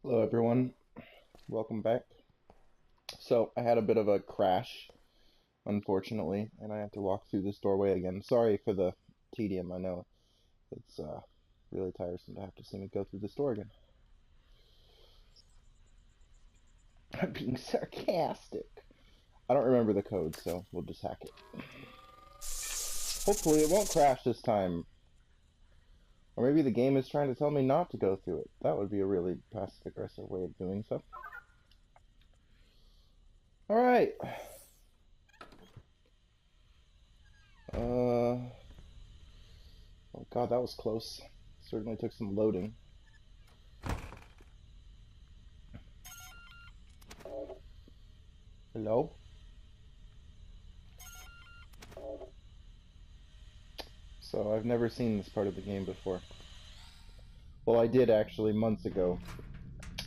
Hello everyone, welcome back. So I had a bit of a crash, unfortunately, and I have to walk through this doorway again. Sorry for the tedium, I know. It's really tiresome to have to see me go through this door again. I'm being sarcastic. I don't remember the code, so we'll just hack it. Hopefully it won't crash this time. Or maybe the game is trying to tell me not to go through it. That would be a really passive-aggressive way of doing so. Alright. Oh god, that was close. Certainly took some loading. Hello? So I've never seen this part of the game before. Well, I did actually months ago.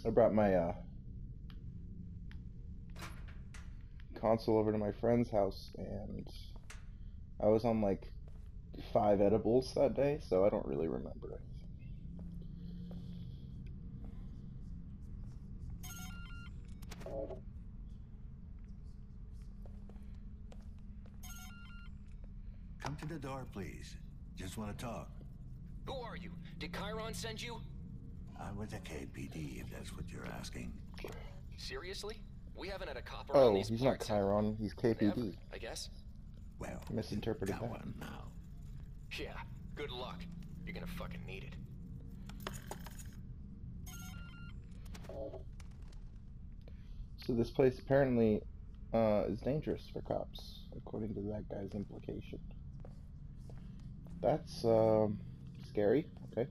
I brought my console over to my friend's house, and I was on like 5 edibles that day, so I don't really remember anything. Come to the door, please. Just want to talk. Who are you? Did Chiron send you? I'm with the KPD, if that's what you're asking. Seriously? We haven't had a cop around these He's not parts Chiron, he's KPD. Never, I guess. Well, Misinterpreted got that. one now. Yeah, good luck. You're gonna fucking need it. So this place apparently is dangerous for cops, according to that guy's implication. That's scary. Okay.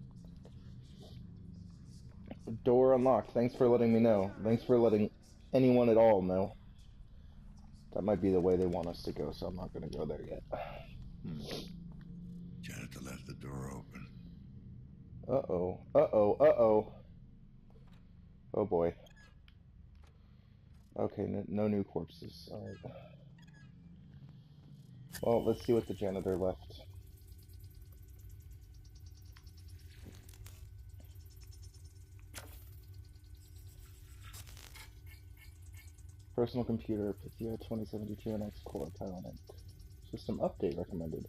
Door unlocked. Thanks for letting me know. Thanks for letting anyone at all know. That might be the way they want us to go, so I'm not going to go there yet. Janitor left the door open. Uh-oh. Uh-oh. Uh-oh. Oh boy. Okay, no new corpses. Alright. Well, let's see what the janitor left. Personal computer, Pythia 2072 NX Core, Thailand. System update recommended.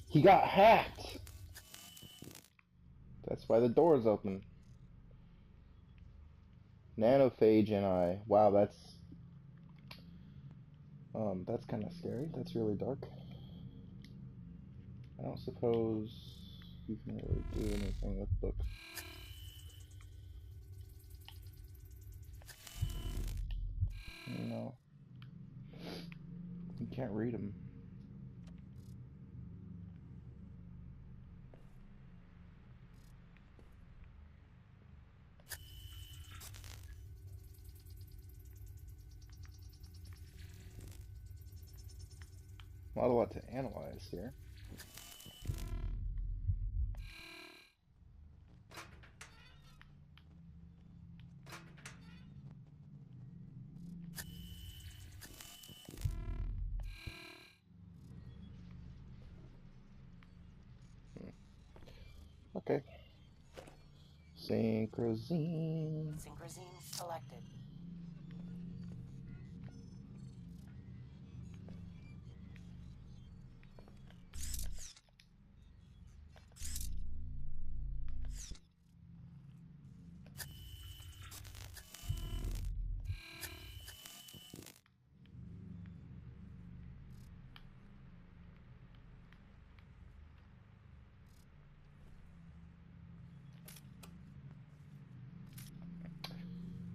He got hacked! That's why the door is open. Nanophage NI. Wow, that's kind of scary. That's really dark. I don't suppose you can really do anything with books. No. You can't read them. Not a lot to analyze here. Okay. Synchrosine. Synchrosine selected.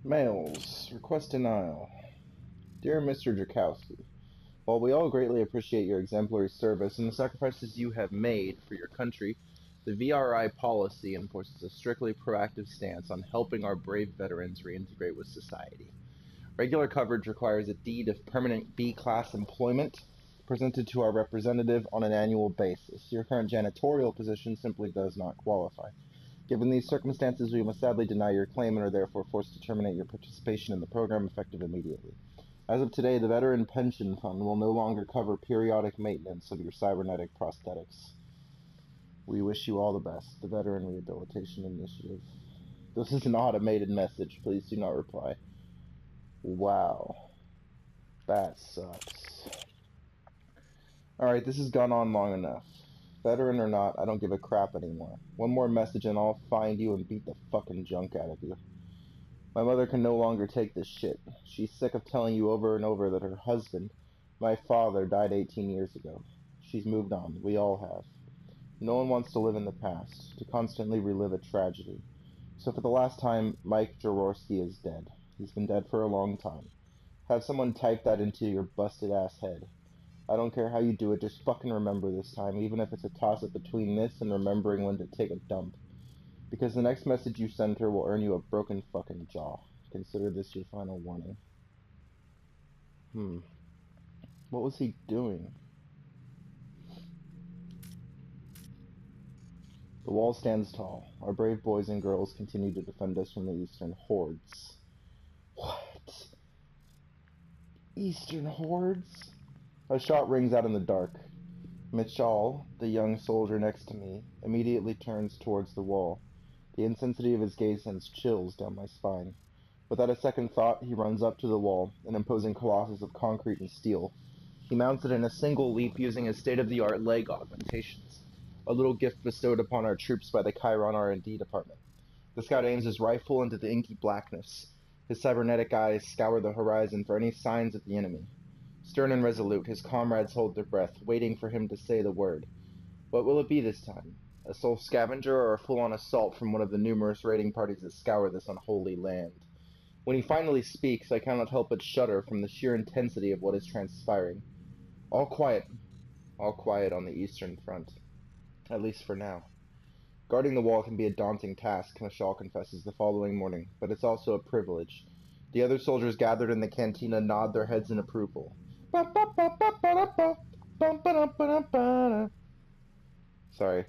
Mails. Request denial. Dear Mr. Drakowski, while we all greatly appreciate your exemplary service and the sacrifices you have made for your country, the VRI policy enforces a strictly proactive stance on helping our brave veterans reintegrate with society. Regular coverage requires a deed of permanent B-class employment presented to our representative on an annual basis. Your current janitorial position simply does not qualify. Given these circumstances, we must sadly deny your claim and are therefore forced to terminate your participation in the program effective immediately. As of today, the Veteran Pension Fund will no longer cover periodic maintenance of your cybernetic prosthetics. We wish you all the best. The Veteran Rehabilitation Initiative. This is an automated message. Please do not reply. Wow. That sucks. Alright, this has gone on long enough. Veteran or not, I don't give a crap anymore. One more message and I'll find you and beat the fucking junk out of you. My mother can no longer take this shit. She's sick of telling you over and over that her husband, my father, died 18 years ago. She's moved on. We all have. No one wants to live in the past, to constantly relive a tragedy. So for the last time, Mike Jaworski is dead. He's been dead for a long time. Have someone type that into your busted ass head. I don't care how you do it, just fucking remember this time, even if it's a toss-up between this and remembering when to take a dump. Because the next message you send her will earn you a broken fucking jaw. Consider this your final warning. What was he doing? The wall stands tall. Our brave boys and girls continue to defend us from the eastern hordes. What? Eastern hordes? A shot rings out in the dark. Mitchell, the young soldier next to me, immediately turns towards the wall. The intensity of his gaze sends chills down my spine. Without a second thought, he runs up to the wall, an imposing colossus of concrete and steel. He mounts it in a single leap using his state-of-the-art leg augmentations, a little gift bestowed upon our troops by the Chiron R&D department. The scout aims his rifle into the inky blackness. His cybernetic eyes scour the horizon for any signs of the enemy. Stern and resolute, his comrades hold their breath, waiting for him to say the word. What will it be this time? A soul scavenger or a full-on assault from one of the numerous raiding parties that scour this unholy land? When he finally speaks, I cannot help but shudder from the sheer intensity of what is transpiring. All quiet on the Eastern Front. At least for now. Guarding the wall can be a daunting task, Mashal confesses the following morning, but it's also a privilege. The other soldiers gathered in the cantina nod their heads in approval. Sorry.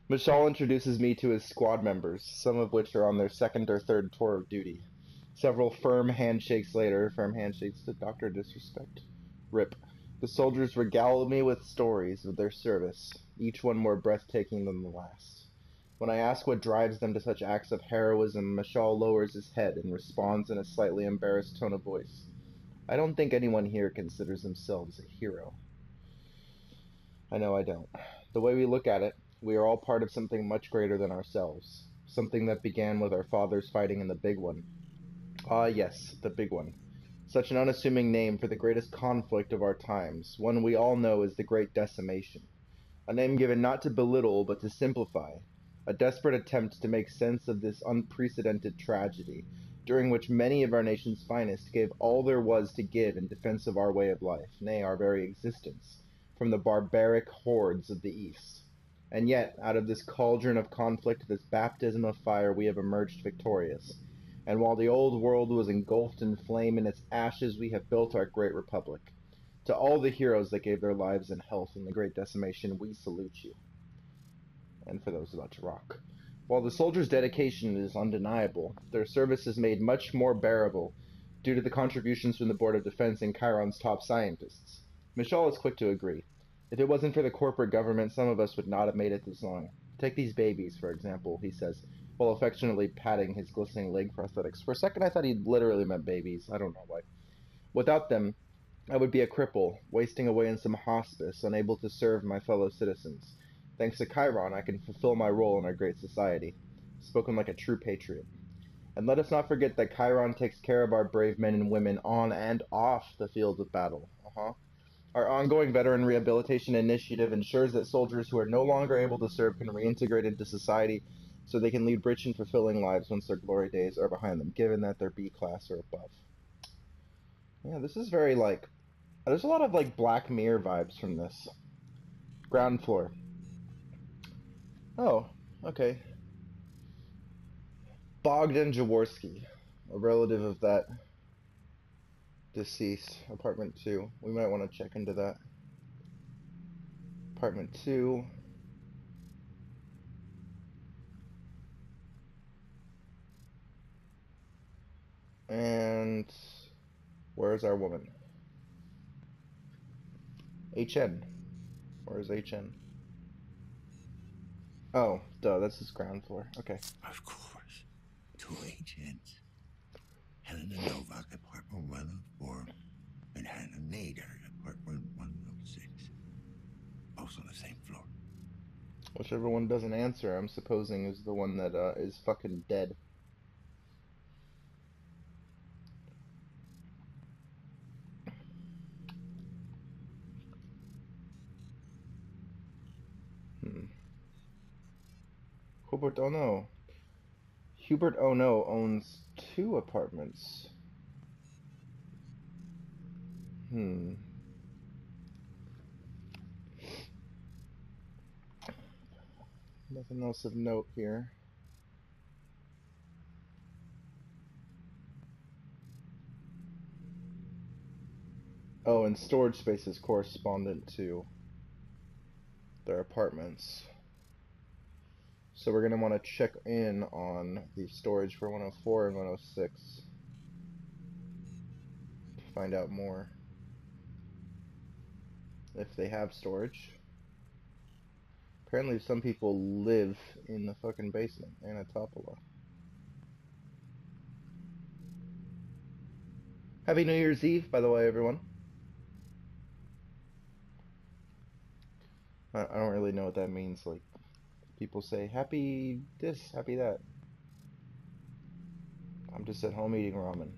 Mashal introduces me to his squad members, some of which are on their second or third tour of duty. Several firm handshakes later, firm handshakes to Dr. Disrespect. RIP. The soldiers regale me with stories of their service, each one more breathtaking than the last. When I ask what drives them to such acts of heroism, Mashal lowers his head and responds in a slightly embarrassed tone of voice. I don't think anyone here considers themselves a hero. I know I don't. The way we look at it, we are all part of something much greater than ourselves. Something that began with our fathers fighting in the Big One. Ah, yes, the Big One. Such an unassuming name for the greatest conflict of our times, one we all know as the Great Decimation. A name given not to belittle, but to simplify. A desperate attempt to make sense of this unprecedented tragedy, during which many of our nation's finest gave all there was to give in defense of our way of life, nay, our very existence, from the barbaric hordes of the East. And yet, out of this cauldron of conflict, this baptism of fire, we have emerged victorious. And while the old world was engulfed in flame, in its ashes we have built our great republic. To all the heroes that gave their lives and health in the Great Decimation, we salute you. And for those about to rock. While the soldiers' dedication is undeniable, their service is made much more bearable due to the contributions from the Board of Defense and Chiron's top scientists. Michal is quick to agree. If it wasn't for the corporate government, some of us would not have made it this long. Take these babies, for example, he says, while affectionately patting his glistening leg prosthetics. For a second I thought he literally meant babies. I don't know why. Without them, I would be a cripple, wasting away in some hospice, unable to serve my fellow citizens. Thanks to Chiron, I can fulfill my role in our great society. Spoken like a true patriot. And let us not forget that Chiron takes care of our brave men and women on and off the field of battle. Our ongoing veteran rehabilitation initiative ensures that soldiers who are no longer able to serve can reintegrate into society so they can lead rich and fulfilling lives once their glory days are behind them, given that they're B class or above. Yeah, this is very, there's a lot of, Black Mirror vibes from this. Ground floor. Oh, okay. Bogdan Jaworski, a relative of that deceased. Apartment 2. We might want to check into that. Apartment 2. And where's our woman? HN. Where's HN? Oh, duh, that's his ground floor. Okay. Of course. two agents. Helena Novak, apartment 104, and Hannah Nader, apartment 106. Both on the same floor. Whichever one doesn't answer, I'm supposing is the one that is fucking dead. Hubert Ono. Hubert Ono owns 2 apartments. Nothing else of note here. Oh, and storage space is correspondent to their apartments. So we're going to want to check in on the storage for 104 and 106 to find out more. If they have storage. Apparently some people live in the fucking basement, Anatopola. Happy New Year's Eve, by the way, everyone. I don't really know what that means. Like, people say, happy this, happy that. I'm just at home eating ramen.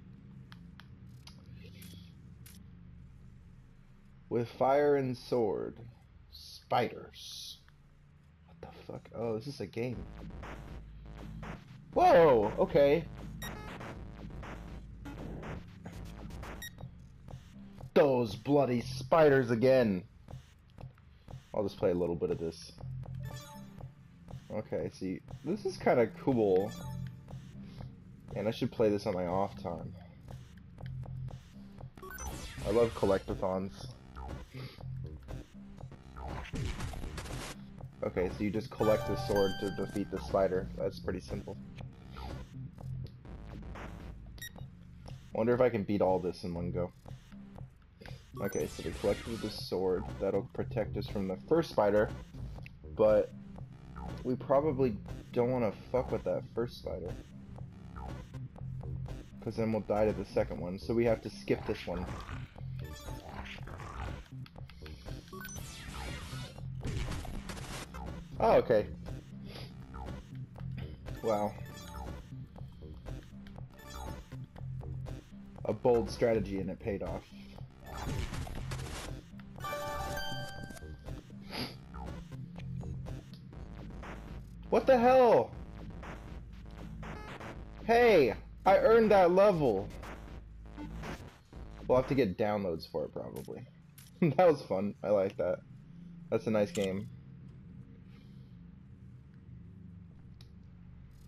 With fire and sword. Spiders. What the fuck? Oh, this is a game. Whoa! Okay. Those bloody spiders again. I'll just play a little bit of this. Okay, see, this is kind of cool. And I should play this on my off time. I love collectathons. Okay, so you just collect the sword to defeat the spider. That's pretty simple. Wonder if I can beat all this in one go. Okay, so we collected the sword. That'll protect us from the first spider. But we probably don't want to fuck with that first spider. Because then we'll die to the second one. So we have to skip this one. Oh, okay. Wow. A bold strategy and it paid off. What the hell? Hey, I earned that level. We'll have to get downloads for it probably. That was fun. I like that. That's a nice game.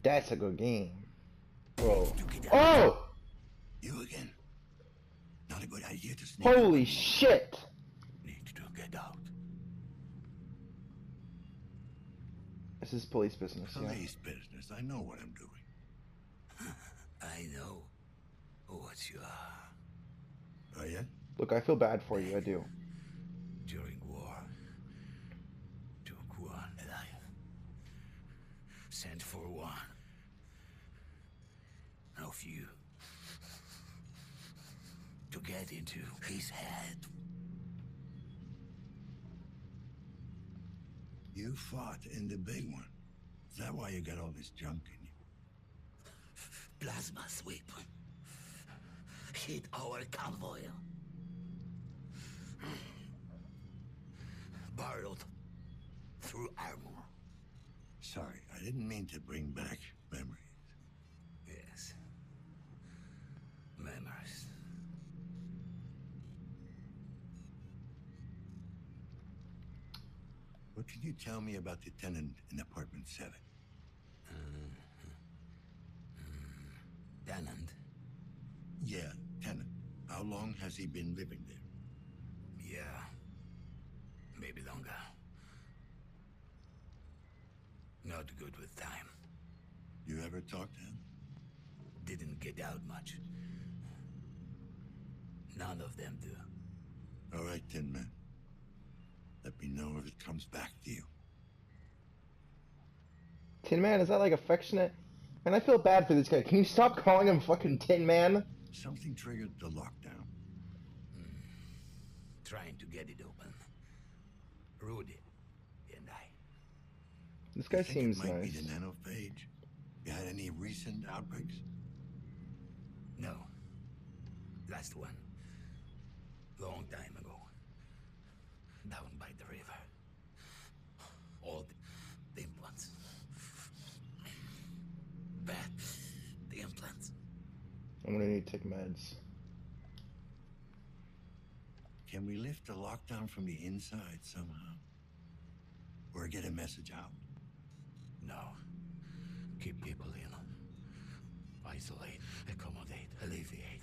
That's a good game. Whoa. Oh! You again? Not a good idea to sneak. Holy shit! Need to get out. This is police business, yeah. Police business. I know what I'm doing. I know what you are. Oh yeah? Look, I feel bad for you, I do. During war, took one alive. Sent for one. Of you. To get into his head. You fought in the big one. Is that why you got all this junk in you? Plasma sweep. Hit our convoy. Barreled through armor. Sorry, I didn't mean to bring back memories. Yes. Memories. What can you tell me about the tenant in apartment 7? Tenant? Yeah, tenant. How long has he been living there? Yeah. Maybe longer. Not good with time. You ever talk to him? Didn't get out much. None of them do. All right, Tin Man. Let me know if it comes back to you. Tin Man, is that like affectionate? And I feel bad for this guy. Can you stop calling him fucking Tin Man? Something triggered the lockdown. Trying to get it open. Rudy and I. This You guy think it seems might be nice. the nanophage? You had any recent outbreaks? No. Last one. Long time ago. Down by the river. All the implants. Bad. The implants. I'm gonna need to take meds. Can we lift the lockdown from the inside somehow? Or get a message out? No. Keep people in. Isolate, accommodate, alleviate.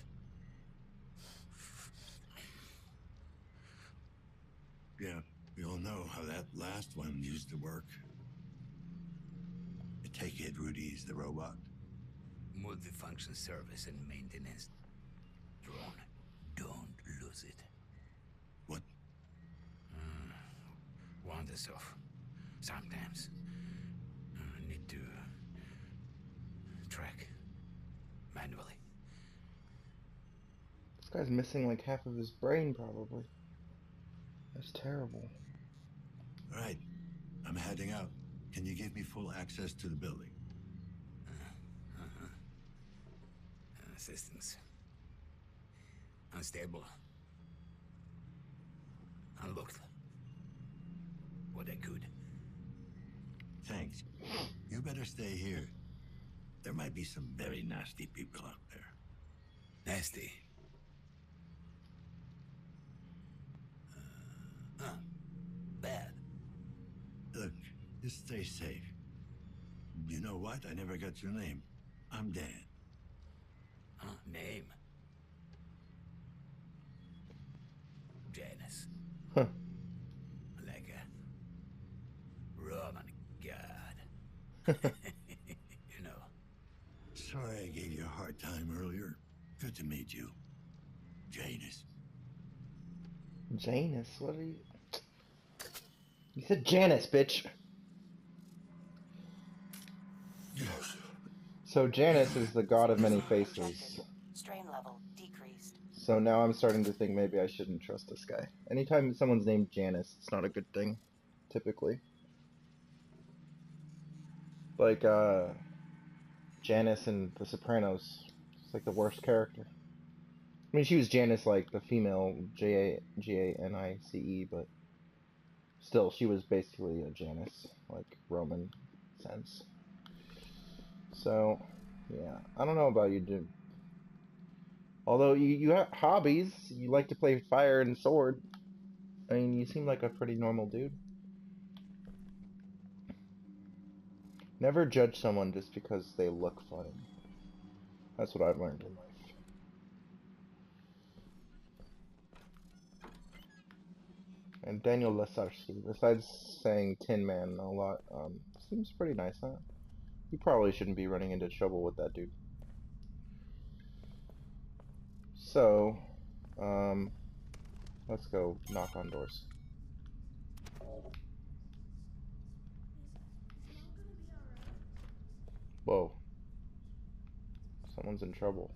Yeah, we all know how that last one used to work. I take it Rudy's the robot. Multifunction service and maintenance. Drone. Don't lose it. What? Wanders off. Sometimes. Need to track manually. This guy's missing like half of his brain, probably. That's terrible. All right, I'm heading out. Can you give me full access to the building? Systems. Unstable. Unlocked. What I could. Thanks. You better stay here. There might be some very nasty people out there. Nasty. Bad. Look, just stay safe. You know what? I never got your name. I'm Dan. Name. Janus. Huh. Like a Roman god. You know. Sorry I gave you a hard time earlier. Good to meet you. Janus. Janus, what are you? You said Janice, bitch. Yes. So Janus is the god of many faces. Strain level decreased. So now I'm starting to think maybe I shouldn't trust this guy. Anytime someone's named Janice, it's not a good thing, typically. Like, Janice in The Sopranos. It's like the worst character. I mean, she was Janice, like the female, Janice, but still, she was basically a Janice, like Roman sense. So, yeah, I don't know about you, dude. Although you have hobbies, you like to play fire and sword. I mean, you seem like a pretty normal dude. Never judge someone just because they look funny. That's what I've learned in life. And Daniel Lasarski, besides saying Tin Man a lot, seems pretty nice, huh? You probably shouldn't be running into trouble with that dude. So, let's go knock on doors. Whoa. Someone's in trouble.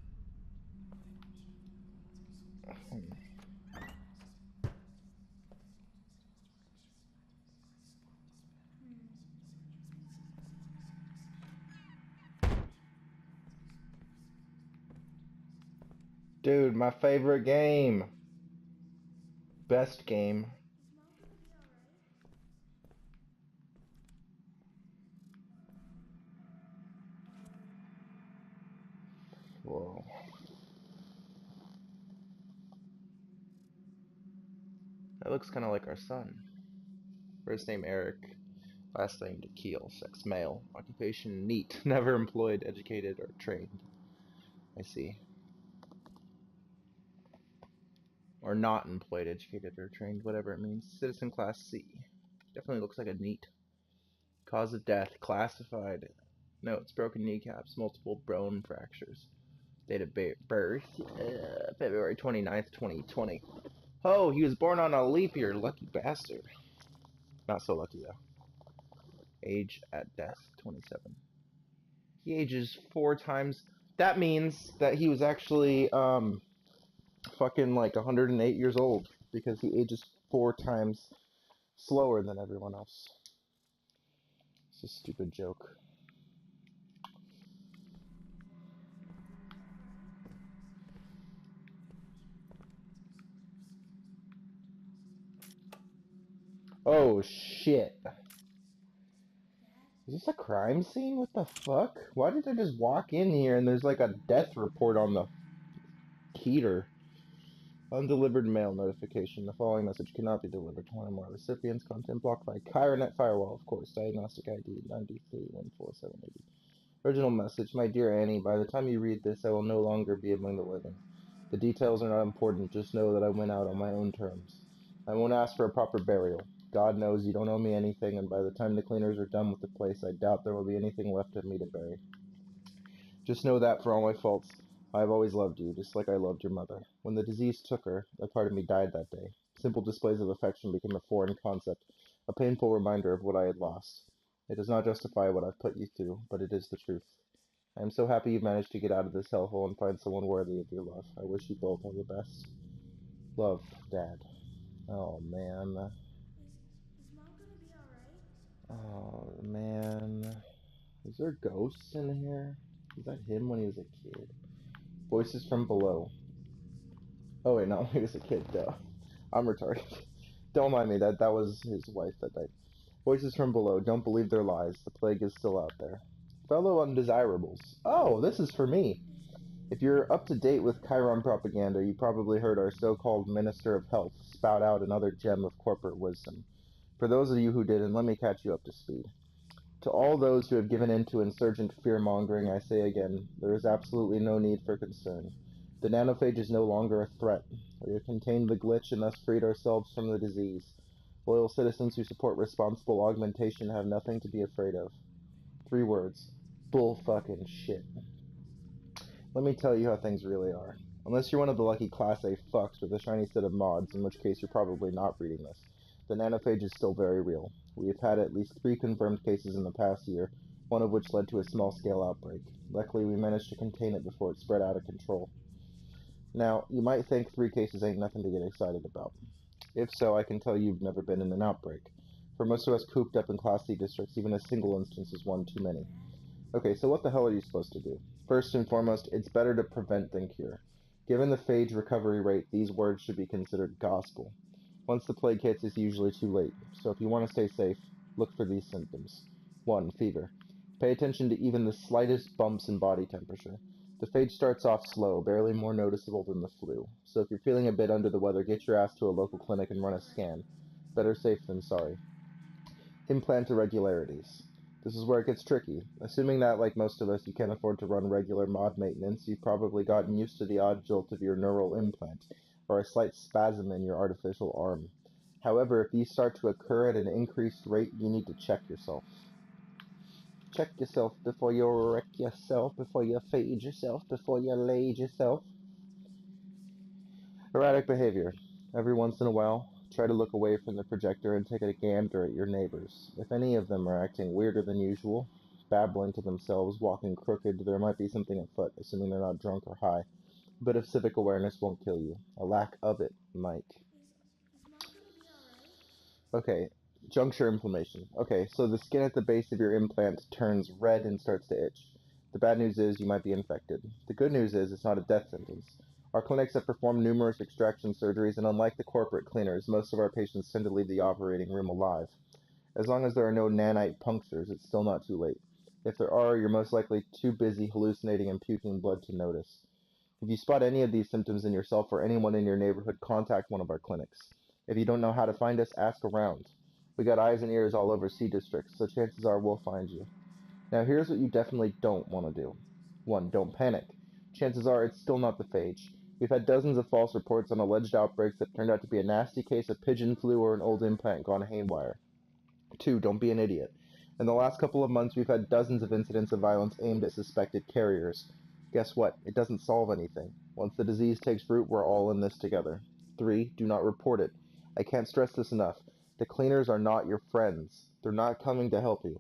Dude, my favorite game. Best game. Whoa. That looks kind of like our son. First name Eric, last name Keel, sex male, occupation neat, never employed, educated, or trained. I see. Or not employed, educated, or trained, whatever it means. Citizen class C. Definitely looks like a neat. Cause of death, classified. Notes, broken kneecaps, multiple bone fractures. Date of birth, February 29th, 2020. Oh, he was born on a leap year, lucky bastard. Not so lucky, though. Age at death, 27. He ages 4 times. That means that he was actually fucking like 108 years old because he ages 4 times slower than everyone else. It's a stupid joke. Oh shit. Is this a crime scene? What the fuck? Why did I just walk in here and there's like a death report on the heater? Undelivered mail notification. The following message cannot be delivered to one or more recipients. Content blocked by Chironet firewall, of course. Diagnostic ID 9314780. Original message. My dear Annie, by the time you read this, I will no longer be among the living. The details are not important. Just know that I went out on my own terms. I won't ask for a proper burial. God knows you don't owe me anything, and by the time the cleaners are done with the place, I doubt there will be anything left of me to bury. Just know that, for all my faults, I have always loved you, just like I loved your mother. When the disease took her, a part of me died that day. Simple displays of affection became a foreign concept, a painful reminder of what I had lost. It does not justify what I've put you through, but it is the truth. I am so happy you've managed to get out of this hellhole and find someone worthy of your love. I wish you both all the best. Love, Dad. Oh, man. Is Mom gonna be alright? Oh, man. Is there ghosts in here? Is that him when he was a kid? Voices from below. Oh, wait, no, he was a kid, though. I'm retarded. Don't mind me, that was his wife that died. Voices from below. Don't believe their lies. The plague is still out there. Fellow undesirables. Oh, this is for me. If you're up to date with Chiron propaganda, you probably heard our so-called Minister of Health spout out another gem of corporate wisdom. For those of you who didn't, let me catch you up to speed. To all those who have given in to insurgent fear-mongering, I say again, there is absolutely no need for concern. The nanophage is no longer a threat. We have contained the glitch and thus freed ourselves from the disease. Loyal citizens who support responsible augmentation have nothing to be afraid of. 3 words. Bull fucking shit. Let me tell you how things really are. Unless you're one of the lucky Class A fucks with a shiny set of mods, in which case you're probably not reading this, the nanophage is still very real. We have had at least 3 confirmed cases in the past year, one of which led to a small-scale outbreak. Luckily, we managed to contain it before it spread out of control. Now, you might think 3 cases ain't nothing to get excited about. If so, I can tell you've never been in an outbreak. For most of us cooped up in Class C districts, even a single instance is one too many. Okay, so what the hell are you supposed to do? First and foremost, it's better to prevent than cure. Given the phage recovery rate, these words should be considered gospel. Once the plague hits, it's usually too late, so if you want to stay safe, look for these symptoms. 1. Fever. Pay attention to even the slightest bumps in body temperature. The phage starts off slow, barely more noticeable than the flu, so if you're feeling a bit under the weather, get your ass to a local clinic and run a scan. Better safe than sorry. Implant irregularities. This is where it gets tricky. Assuming that, like most of us, you can't afford to run regular mod maintenance, you've probably gotten used to the odd jolt of your neural implant, or a slight spasm in your artificial arm. However, if these start to occur at an increased rate, you need to check yourself. Check yourself before you wreck yourself, before you phage yourself, before you lade yourself. Erratic behavior. Every once in a while, try to look away from the projector and take a gander at your neighbors. If any of them are acting weirder than usual, babbling to themselves, walking crooked, there might be something afoot, assuming they're not drunk or high. A bit of civic awareness won't kill you. A lack of it might. Is Mom gonna be alright? Okay, juncture inflammation. Okay, so the skin at the base of your implant turns red and starts to itch. The bad news is you might be infected. The good news is it's not a death sentence. Our clinics have performed numerous extraction surgeries, and unlike the corporate cleaners, most of our patients tend to leave the operating room alive. As long as there are no nanite punctures, it's still not too late. If there are, you're most likely too busy hallucinating and puking blood to notice. If you spot any of these symptoms in yourself or anyone in your neighborhood, contact one of our clinics. If you don't know how to find us, ask around. We got eyes and ears all over C districts, so chances are we'll find you. Now here's what you definitely don't want to do. 1. Don't panic. Chances are it's still not the phage. We've had dozens of false reports on alleged outbreaks that turned out to be a nasty case of pigeon flu or an old implant gone haywire. 2. Don't be an idiot. In the last couple of months, we've had dozens of incidents of violence aimed at suspected carriers. Guess what? It doesn't solve anything. Once the disease takes root, we're all in this together. 3. Do not report it. I can't stress this enough. The cleaners are not your friends. They're not coming to help you.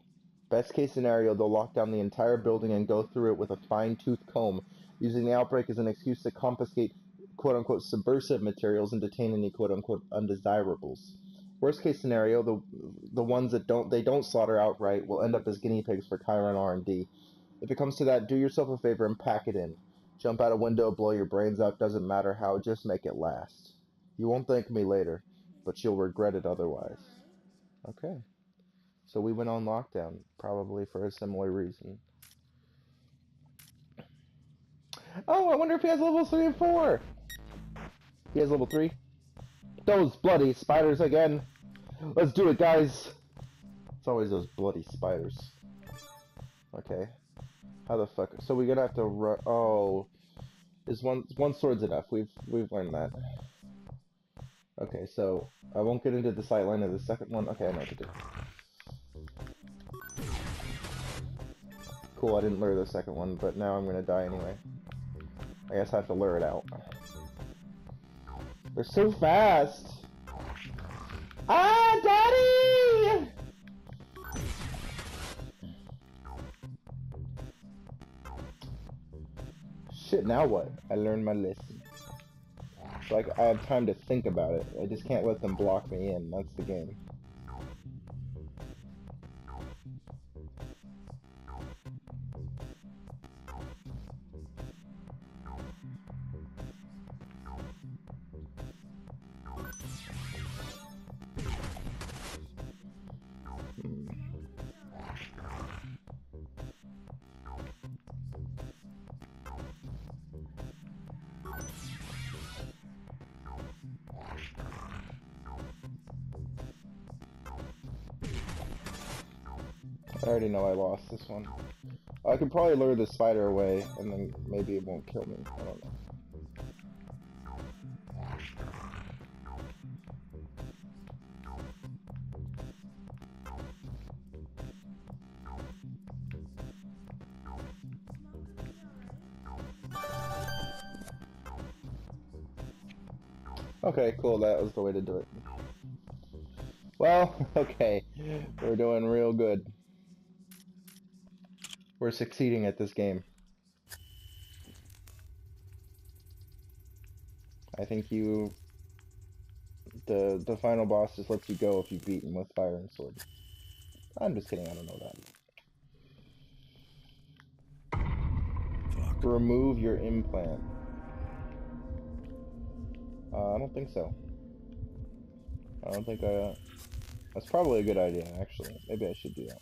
Best case scenario, they'll lock down the entire building and go through it with a fine-tooth comb, using the outbreak as an excuse to confiscate quote-unquote subversive materials and detain any quote-unquote undesirables. Worst case scenario, the ones that don't slaughter outright will end up as guinea pigs for Chiron R&D. If it comes to that, do yourself a favor and pack it in. Jump out a window, blow your brains out, doesn't matter how, just make it last. You won't thank me later, but you'll regret it otherwise. Okay. So we went on lockdown, probably for a similar reason. Oh, I wonder if he has levels 3 and 4! He has level 3. Those bloody spiders again! Let's do it, guys! It's always those bloody spiders. Okay. How the fuck? So we're gonna have to run. Oh, is one sword's enough? We've learned that. Okay, so I won't get into the sightline of the second one. Okay, I know what to do. Cool, I didn't lure the second one, but now I'm gonna die anyway. I guess I have to lure it out. They're so fast! Ah, Daddy! Shit, now what? I learned my lesson. So I have time to think about it. I just can't let them block me in. That's the game. I already know I lost this one. I could probably lure the spider away, and then maybe it won't kill me. I don't know. Okay, cool, that was the way to do it. Well, okay, we're doing real good. We're succeeding at this game. I think the final boss just lets you go if you beat him with fire and sword. I'm just kidding, I don't know that. Fuck. Remove your implant. I don't think so. I don't think that's probably a good idea, actually. Maybe I should do that.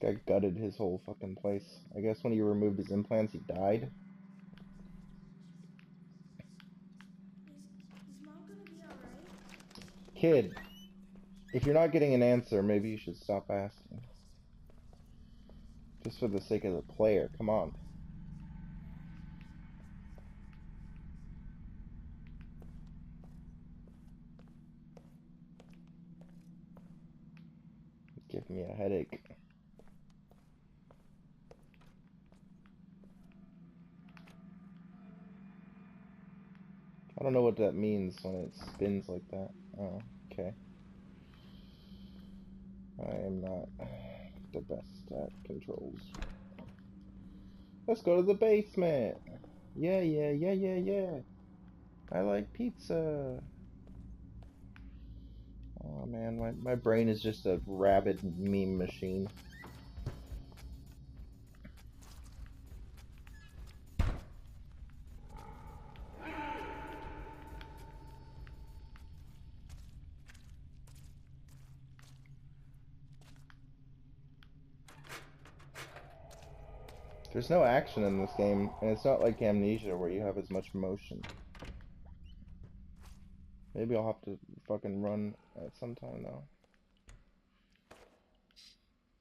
This guy gutted his whole fucking place. I guess when he removed his implants, he died. Is Mom gonna be alright? Kid, if you're not getting an answer, maybe you should stop asking. Just for the sake of the player, come on. It's giving me a headache. I don't know what that means when it spins like that. Oh, okay. I am not the best at controls. Let's go to the basement! Yeah, yeah, yeah, yeah, yeah. I like pizza. Oh man, my brain is just a rabid meme machine. There's no action in this game, and it's not like Amnesia where you have as much motion. Maybe I'll have to fucking run at some time though.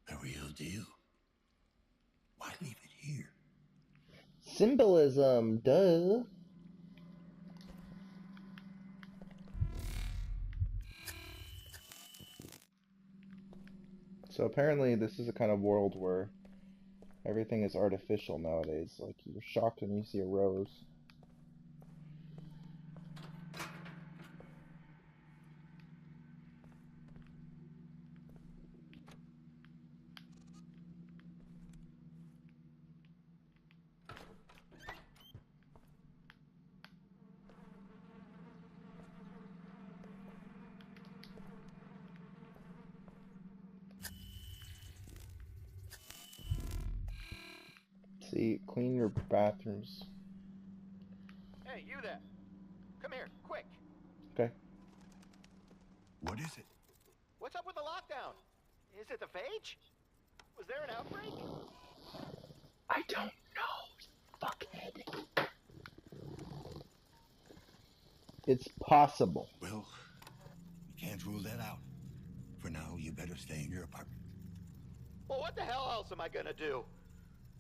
The real deal. Why leave it here? Symbolism, duh. So apparently this is a kind of world where everything is artificial nowadays. Like, you're shocked when you see a rose. See, clean your bathrooms. Hey, you there. Come here, quick. Okay. What is it? What's up with the lockdown? Is it the phage? Was there an outbreak? I don't know, fuckhead. It's possible. Well, we can't rule that out. For now, you better stay in your apartment. Well, what the hell else am I gonna do?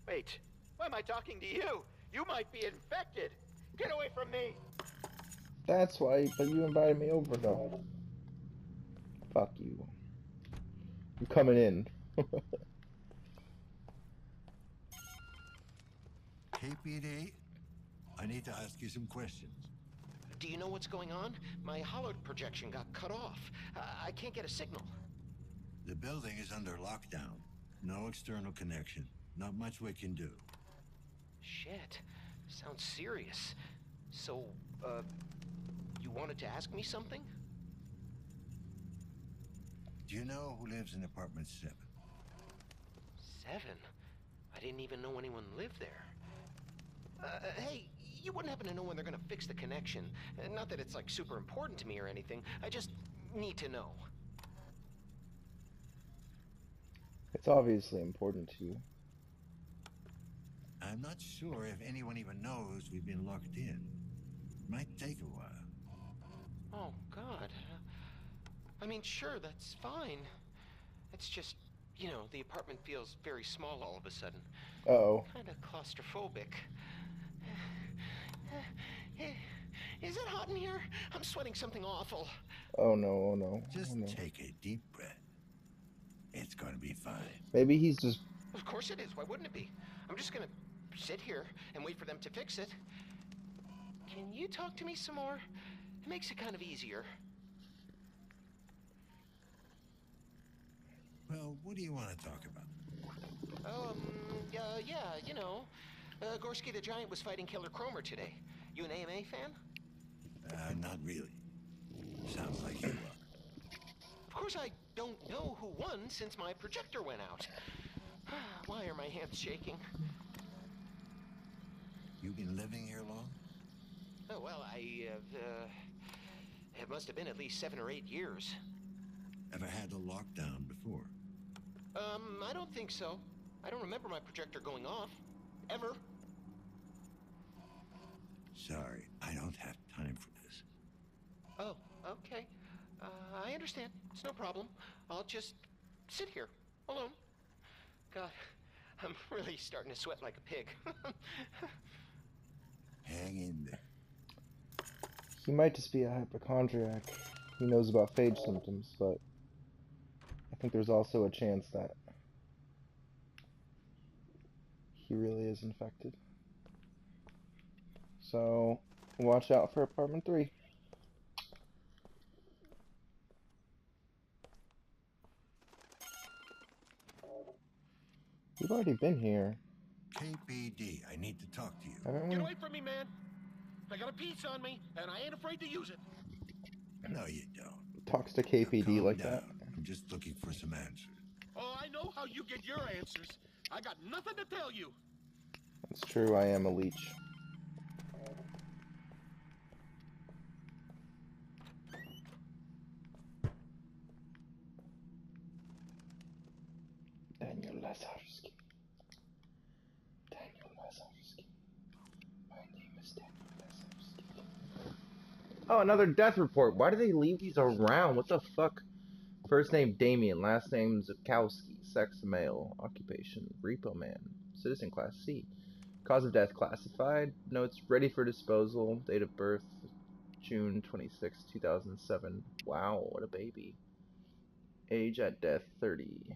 Wait, why am I talking to you? You might be infected. Get away from me. That's why, but you invited me over though. Fuck you. I'm coming in. KPD, I need to ask you some questions. Do you know what's going on? My hollow projection got cut off. I can't get a signal. The building is under lockdown. No external connection. Not much we can do. Shit. Sounds serious. So, you wanted to ask me something? Do you know who lives in apartment 7? 7? I didn't even know anyone lived there. Hey, you wouldn't happen to know when they're gonna fix the connection? Not that it's like super important to me or anything. I just need to know. It's obviously important to you. I'm not sure if anyone even knows we've been locked in. Might take a while. Oh, God. I mean, sure, that's fine. It's just, you know, the apartment feels very small all of a sudden. Uh-oh. Kind of claustrophobic. Is it hot in here? I'm sweating something awful. Oh no, oh no. Just Oh no. take a deep breath. It's gonna be fine. Maybe he's just... Of course it is. Why wouldn't it be? I'm just gonna sit here and wait for them to fix it. Can you talk to me some more? It makes it kind of easier. Well, what do you want to talk about? Yeah, you know. Gorski the Giant was fighting Killer Cromer today. You an AMA fan? Not really. Sounds like you are. Of course I don't know who won since my projector went out. Why are my hands shaking? You been living here long? Oh, well, it must have been at least 7 or 8 years. Ever had a lockdown before? I don't think so. I don't remember my projector going off. Ever. Sorry, I don't have time for this. Oh, okay. I understand. It's no problem. I'll just sit here, alone. God, I'm really starting to sweat like a pig. Hang in there. He might just be a hypochondriac. He knows about phage symptoms, but I think there's also a chance that he really is infected. So, watch out for apartment 3. You've already been here. KPD, I need to talk to you. Haven't we? Get away from me, man. I got a piece on me, and I ain't afraid to use it. No, you don't. Talks to Now, KPD calm like down. that. I'm just looking for some answers. Oh, I know how you get your answers. I got nothing to tell you. It's true, I am a leech. Daniel Lazarski. Daniel Lazarski. My name is Daniel Lazarski. Oh, another death report. Why do they leave these around? What the fuck? First name Damien, last name Zukowski, sex male, occupation repo man, citizen class C. Cause of death classified. Notes ready for disposal. Date of birth June 26, 2007. Wow, what a baby. Age at death 30.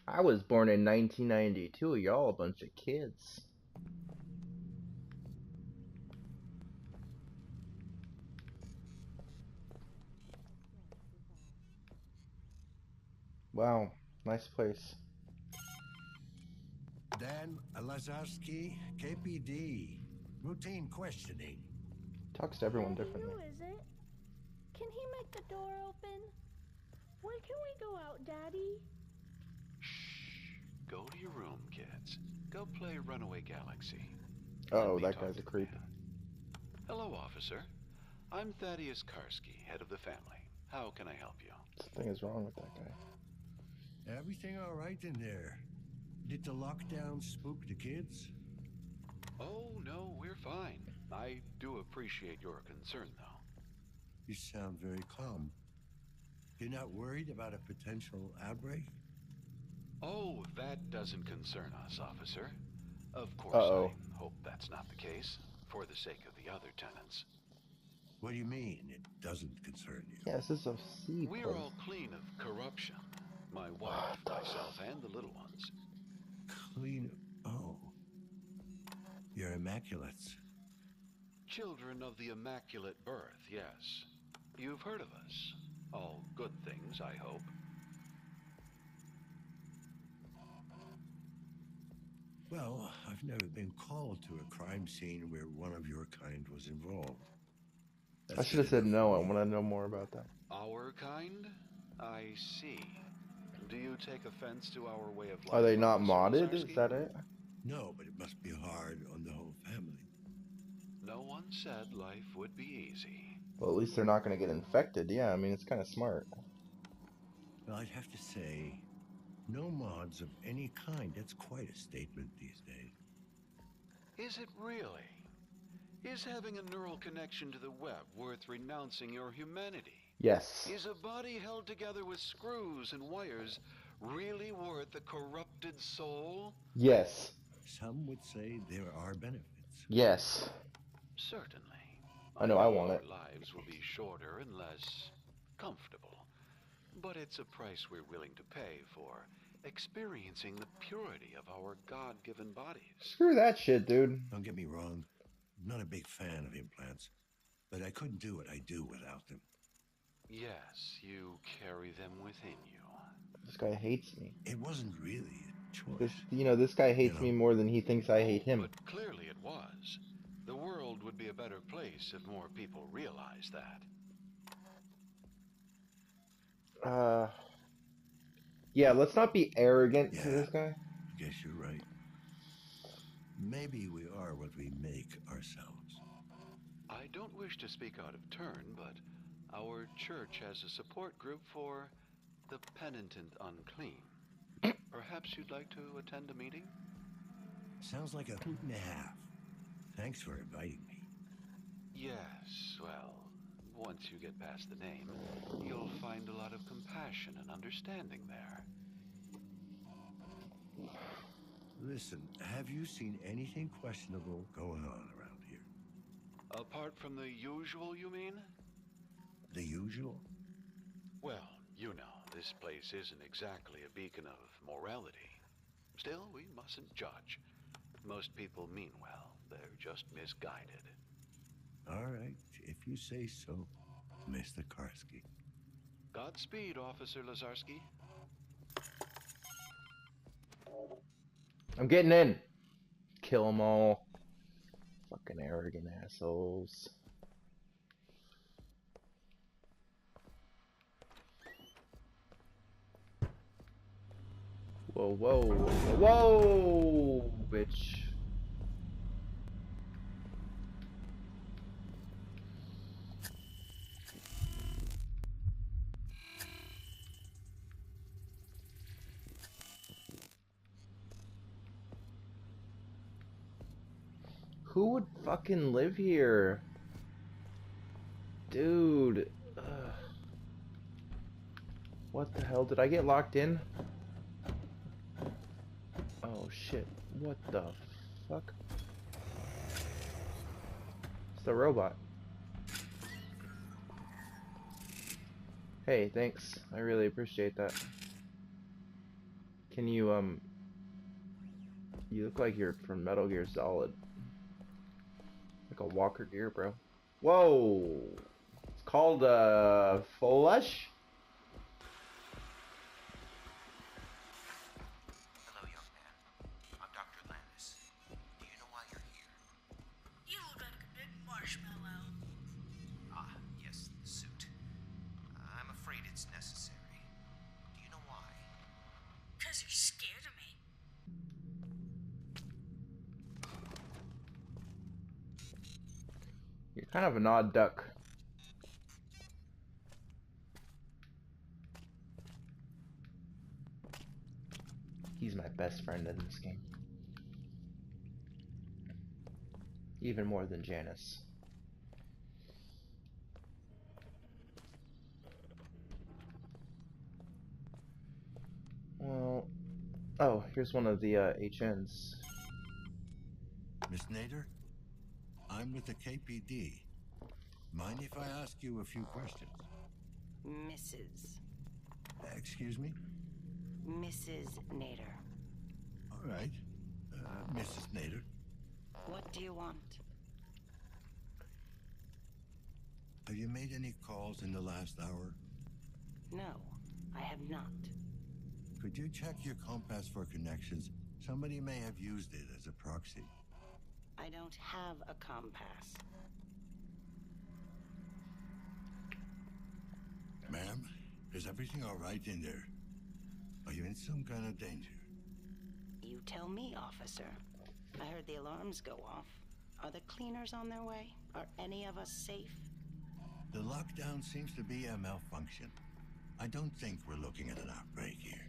I was born in 1992. Y'all a bunch of kids. Wow, nice place. Dan Lazarski, KPD. Routine questioning. Talks to everyone Daddy, differently. who is it? Can he make the door open? When can we go out, Daddy? Go to your room, kids. Go play Runaway Galaxy. Oh, Let me that talk guy's to a the creep. man. Hello, officer. I'm Thaddeus Karski, head of the family. How can I help you? Something is wrong with that guy. Everything all right in there? Did the lockdown spook the kids? Oh, no, we're fine. I do appreciate your concern, though. You sound very calm. You're not worried about a potential outbreak? Oh, that doesn't concern us, officer. Of course, Uh-oh. I hope that's not the case, for the sake of the other tenants. What do you mean it doesn't concern you? Yeah, this is a sea We're place. all clean of corruption. My wife, myself, and the little ones. Clean. Oh. You're immaculates. Children of the Immaculate Birth, yes. You've heard of us. All good things, I hope. Well, I've never been called to a crime scene where one of your kind was involved. I should have said no. I want to know more about that. Our kind? I see. Do you take offense to our way of life? Are they not Officer modded? Lazarski? Is that it? No, but it must be hard on the whole family. No one said life would be easy. Well, at least they're not going to get infected. Yeah, I mean, it's kind of smart. Well, I'd have to say, no mods of any kind. That's quite a statement these days. Is it really? Is having a neural connection to the web worth renouncing your humanity? Yes. Is a body held together with screws and wires really worth a corrupted soul? Yes. Some would say there are benefits. Yes. Certainly. I know I want it. Our lives will be shorter and less comfortable. But it's a price we're willing to pay for experiencing the purity of our God-given bodies. Screw that shit, dude. Don't get me wrong. I'm not a big fan of implants, but I couldn't do what I do without them. Yes, you carry them within you. This guy hates me. It wasn't really a choice. This guy hates me more than he thinks I hate him. But clearly it was. The world would be a better place if more people realized that. Yeah, let's not be arrogant to this guy. I guess you're right. Maybe we are what we make ourselves. I don't wish to speak out of turn, but our church has a support group for the penitent unclean. Perhaps you'd like to attend a meeting? Sounds like a hoot and a half. Thanks for inviting me. Yes, well, once you get past the name, you'll find a lot of compassion and understanding there. Listen, have you seen anything questionable going on around here? Apart from the usual, you mean? The usual? Well, you know, this place isn't exactly a beacon of morality. Still, we mustn't judge. Most people mean well. They're just misguided. All right, if you say so, Mr. Karski. Godspeed, Officer Lazarski. I'm getting in. Kill them all. Fucking arrogant assholes. Whoa, whoa, whoa, bitch. Who would fucking live here? Dude. Ugh. What the hell? Did I get locked in? Oh shit. What the fuck? It's the robot. Hey, thanks. I really appreciate that. Can you, you look like you're from Metal Gear Solid. Like a Walker Gear, bro. Whoa! It's called, Flush? Hello, young man. I'm Dr. Landis. Do you know why you're here? You look like a big marshmallow. Ah, yes, the suit. I'm afraid it's necessary. Do you know why? 'Cause you're scared of me. Kind of an odd duck. He's my best friend in this game. Even more than Janice. Well, oh, here's one of the HNs. Miss Nader, I'm with the KPD. Mind if I ask you a few questions? Mrs. Excuse me? Mrs. Nader. All right. Mrs. Nader, What do you want? have you made any calls in the last hour? No, I have not. Could you check your compass for connections? Somebody may have used it as a proxy. I don't have a compass. Ma'am, is everything all right in there? Are you in some kind of danger? You tell me, officer. I heard the alarms go off. Are the cleaners on their way? Are any of us safe? The lockdown seems to be a malfunction. I don't think we're looking at an outbreak here.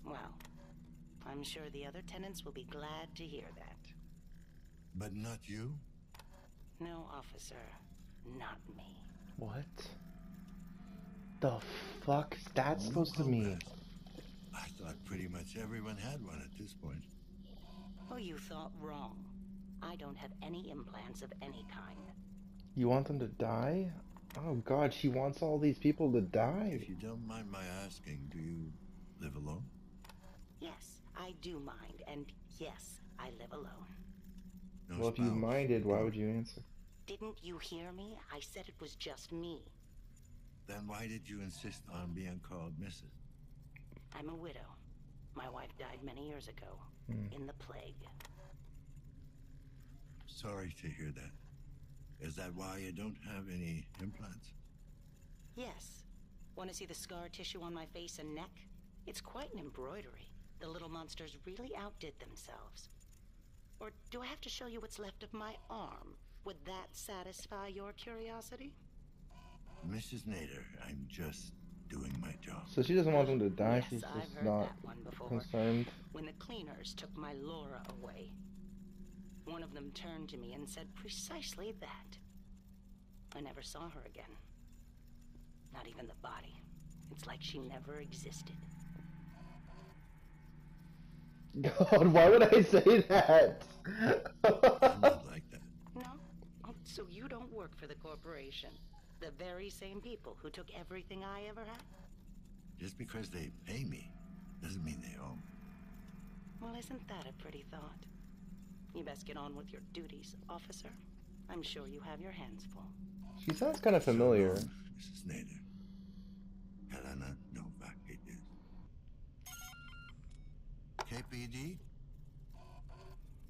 Well, I'm sure the other tenants will be glad to hear that. But not you? No, officer. Not me. What? The fuck is that supposed to mean? I thought pretty much everyone had one at this point. Oh, you thought wrong. I don't have any implants of any kind. You want them to die? Oh god, she wants all these people to die. If you don't mind my asking, do you live alone? Yes, I do mind, and yes, I live alone. No Well, if you spouse, minded, why would you answer? Didn't you hear me? I said it was just me. Then why did you insist on being called Mrs.? I'm a widow. My wife died many years ago, in the plague. Sorry to hear that. Is that why you don't have any implants? Yes. Want to see the scar tissue on my face and neck? It's quite an embroidery. The little monsters really outdid themselves. Or do I have to show you what's left of my arm? Would that satisfy your curiosity? Mrs. Nader, I'm just doing my job. So she doesn't want them to die, Yes, she's I've just heard not that one before. concerned. When the cleaners took my Laura away, one of them turned to me and said precisely that. I never saw her again. Not even the body. It's like she never existed. God, why would I say that? I'm not like that. No? Oh, so you don't work for the corporation? The very same people who took everything I ever had? Just because they pay me doesn't mean they own. Well, isn't that a pretty thought? You best get on with your duties, officer. I'm sure you have your hands full. She sounds kind of familiar. So long, Mrs. Nader. Helena Novak it is. KPD?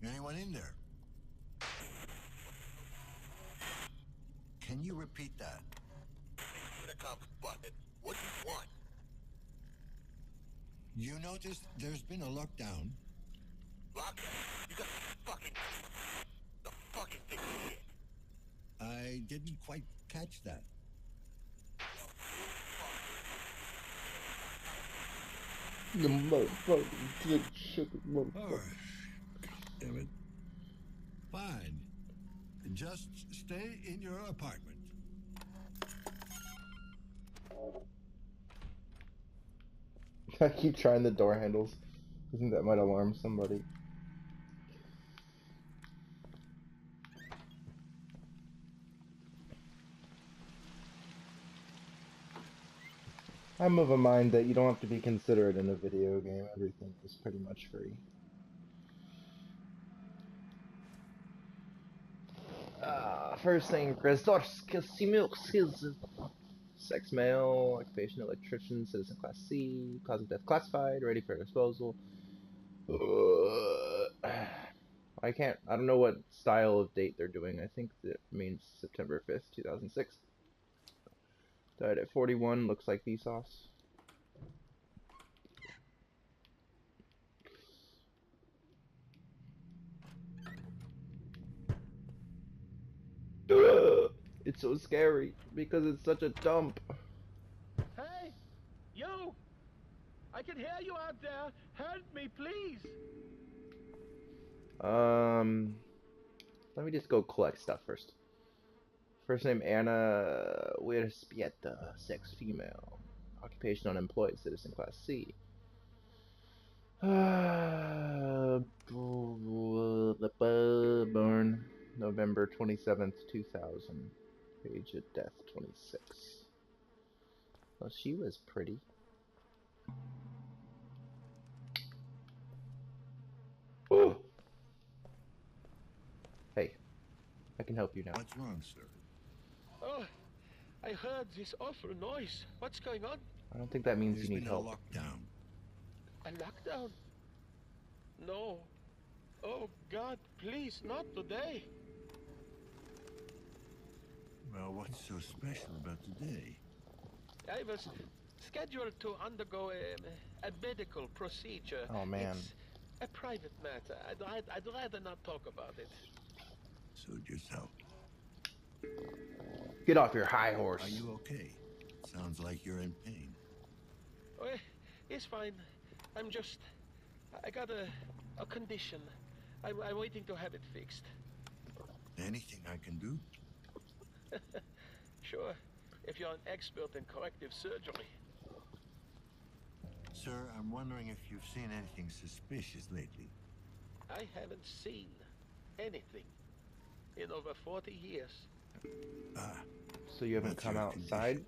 Anyone in there? Can you repeat that? What do you want? You noticed there's been a lockdown? Lockdown? You got the fucking thing shit. I didn't quite catch that. You motherfucking dick sugar motherfucker. Alright. Damn it. Fine. Just stay in your apartment. I keep trying the door handles. I think that might alarm somebody. I'm of a mind that you don't have to be considerate in a video game. Everything is pretty much free. First thing, sex male, occupation electrician, citizen class C, cause of death classified, ready for disposal. I don't know what style of date they're doing. I think that means September 5th, 2006. Died at 41, looks like Vsauce. It's so scary because it's such a dump. Hey, you! I can hear you out there. Help me, please. Let me just go collect stuff first. First name Anna Wirspieta, sex female, occupation unemployed, citizen class C. Born November 27th, 2000. Age of death 26. Well, she was pretty. Oh. Hey, I can help you now. What's wrong, sir? Oh, I heard this awful noise. What's going on? I don't think that means There's you need been a help. lockdown. A lockdown? No. Oh, God, please, not today. Well, what's so special about today? I was scheduled to undergo a medical procedure. Oh, man. It's a private matter. I'd rather not talk about it. Suit yourself. Get off your high horse. Are you okay? Sounds like you're in pain. Oh, it's fine. I got a condition. I'm waiting to have it fixed. Anything I can do? Sure, if you're an expert in corrective surgery. Sir, I'm wondering if you've seen anything suspicious lately. I haven't seen anything in over 40 years. So you haven't What's come your outside?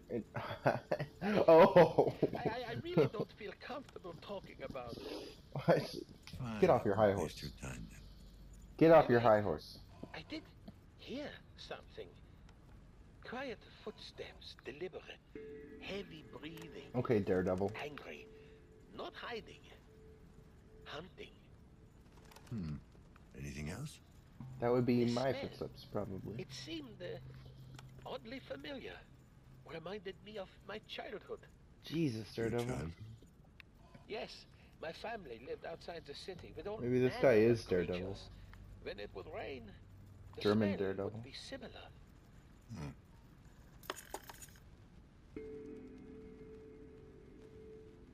Oh! I really don't feel comfortable talking about it. What? Fine, Get off your high waste horse. your time then. Get off your high horse. I did hear something. Quiet footsteps, deliberate, heavy breathing. Okay, Daredevil. Angry, not hiding, hunting. Anything else? That would be The my smell. footsteps, probably. It seemed oddly familiar. Reminded me of my childhood. Jesus, Your Daredevil. child? Yes, my family lived outside the city with all Maybe this manner guy of is Daredevil. creatures. When it would rain, the German smell Daredevil. would be similar.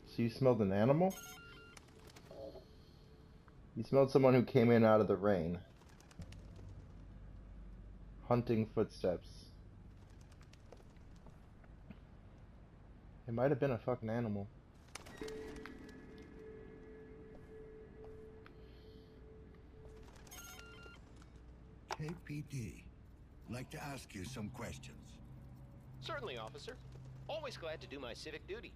So you smelled an animal? You smelled someone who came in out of the rain. Hunting footsteps. It might have been a fucking animal. KPD. Like to ask you some questions. Certainly, officer. Always glad to do my civic duty.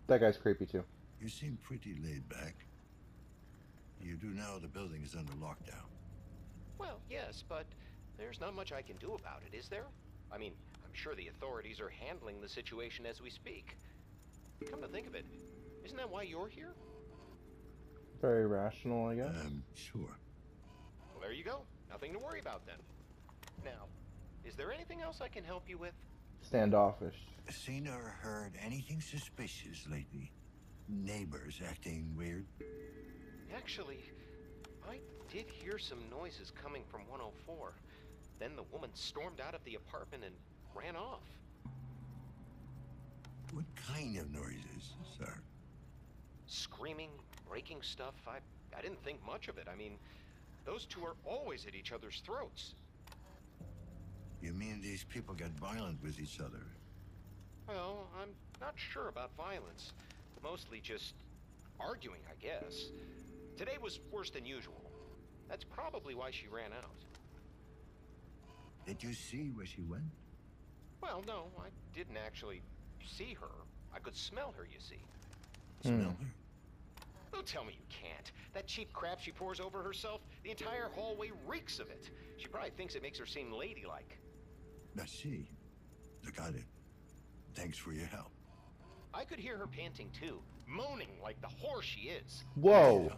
That guy's creepy too. You seem pretty laid back. You do know the building is under lockdown. Well, yes, but there's not much I can do about it, is there? I mean, I'm sure the authorities are handling the situation as we speak. Come to think of it, isn't that why you're here? Very rational, I guess. Sure. Well, there you go. Nothing to worry about then. Now, is there anything else I can help you with? Standoffish. Seen or heard anything suspicious lately? Neighbors acting weird? Actually, I did hear some noises coming from 104. Then the woman stormed out of the apartment and ran off. What kind of noises, sir? Screaming, breaking stuff. I didn't think much of it. I mean, those two are always at each other's throats. You mean these people get violent with each other? Well, I'm not sure about violence. Mostly just arguing, I guess. Today was worse than usual. That's probably why she ran out. Did you see where she went? Well, no, I didn't actually see her. I could smell her, you see. Smell her? Don't tell me you can't. That cheap crap she pours over herself, the entire hallway reeks of it. She probably thinks it makes her seem ladylike. I see. I got it. Thanks for your help. I could hear her panting too, moaning like the whore she is. Whoa!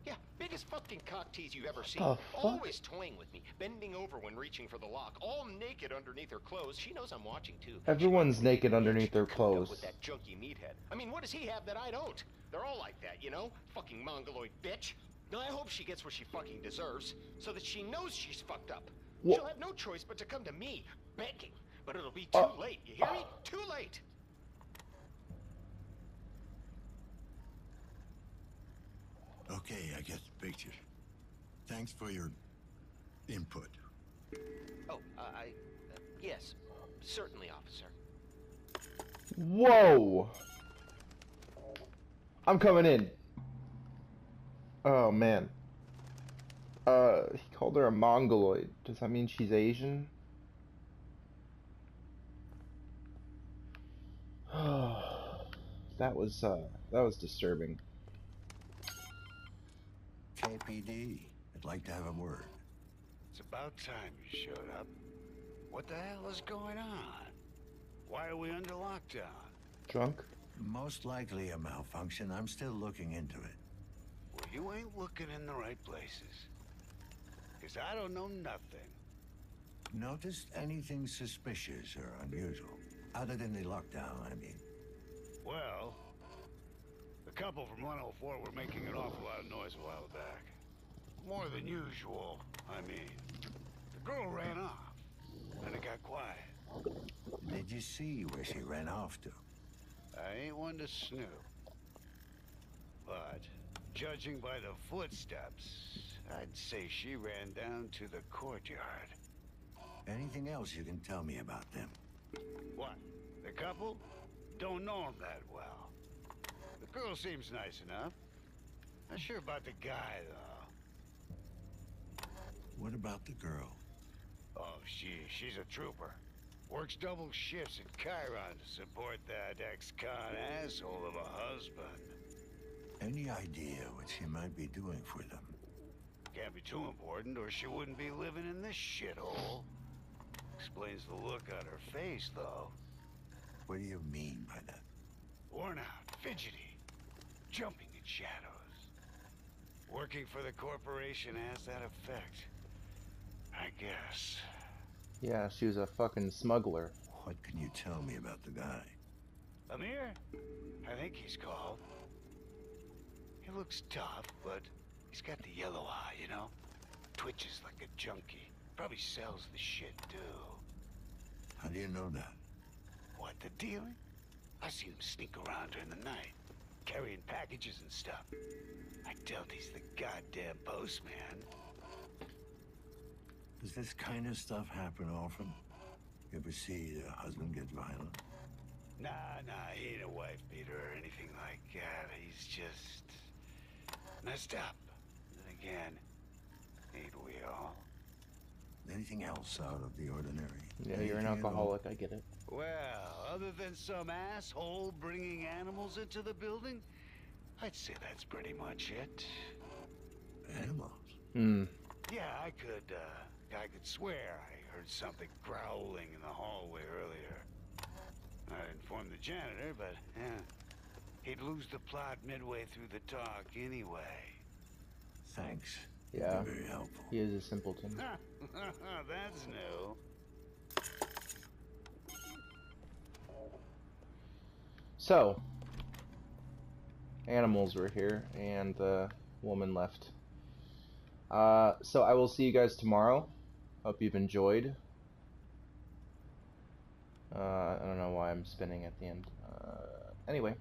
Yeah, biggest fucking cock tease you've ever seen. the fuck? Always toying with me, bending over when reaching for the lock, all naked underneath her clothes. She knows I'm watching too. Everyone's naked underneath their Cooped up clothes. with that junky meathead. I mean, what does he have that I don't? They're all like that, you know? Fucking mongoloid bitch. Now, I hope she gets what she fucking deserves, so that she knows she's fucked up. Wha- She'll have no choice but to come to me, begging. But it'll be too late, you hear me? Too late! Okay, I get the picture. Thanks for your input. Oh, yes. Certainly, officer. Whoa! I'm coming in. Oh, man. He called her a mongoloid. Does that mean she's Asian? That was disturbing. KPD, I'd like to have a word. It's about time you showed up. What the hell is going on? Why are we under lockdown? Drunk? Most likely a malfunction. I'm still looking into it. Well, you ain't looking in the right places. 'Cause I don't know nothing. Noticed anything suspicious or unusual? Other than the lockdown, I mean. Well, the couple from 104 were making an awful lot of noise a while back. More than usual, I mean. The girl ran off, and it got quiet. Did you see where she ran off to? I ain't one to snoop. But, judging by the footsteps, I'd say she ran down to the courtyard. Anything else you can tell me about them? What? The couple? Don't know them that well. The girl seems nice enough. Not sure about the guy, though. What about the girl? Oh, she's a trooper. Works double shifts at Chiron to support that ex-con asshole of a husband. Any idea what she might be doing for them? Can't be too important, or she wouldn't be living in this shithole. Explains the look on her face, though. What do you mean by that? Worn out, fidgety, jumping in shadows. Working for the corporation has that effect, I guess. Yeah, she was a fucking smuggler. What can you tell me about the guy? Amir? I think he's called. He looks tough, but he's got the yellow eye, you know? Twitches like a junkie. Probably sells the shit, too. How do you know that? What, the dealing? I seen him sneak around during the night, carrying packages and stuff. I doubt he's the goddamn postman. Does this kind of stuff happen often? You ever see a husband get violent? Nah, he ain't a wife beater or anything like that. He's just messed up. Then again, ain't we all? Anything else out of the ordinary? Yeah, you're an Anything at all? alcoholic, I get it. Well, other than some asshole bringing animals into the building, I'd say that's pretty much it. Animals? Hmm. Yeah, I could swear I heard something growling in the hallway earlier. I'd inform the janitor, but, yeah, he'd lose the plot midway through the talk anyway. Thanks. Yeah. You've been very helpful. He is a simpleton. That's new. So, animals were here, and the woman left. So I will see you guys tomorrow. Hope you've enjoyed. I don't know why I'm spinning at the end. Anyway.